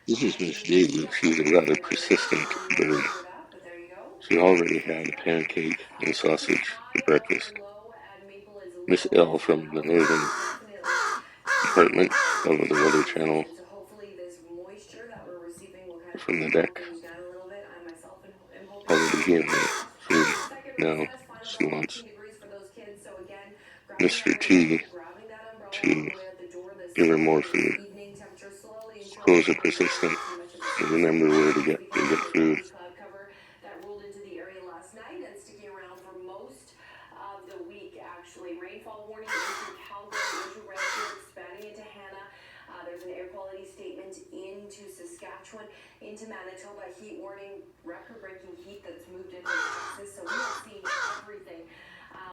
This is Miss Daisy. She's a rather persistent bird. She already had a pancake and sausage for breakfast. Miss L from the northern department of the Weather Channel from the deck already gave her food. Now she wants Mr. T to give her more food. Crows are persistent and remember where to get food. Rainfall warning into Calgary, into Red Deer, expanding into Hannah. There's an air quality statement into Saskatchewan, into Manitoba. Heat warning, record-breaking heat that's moved into Texas. So we are seeing everything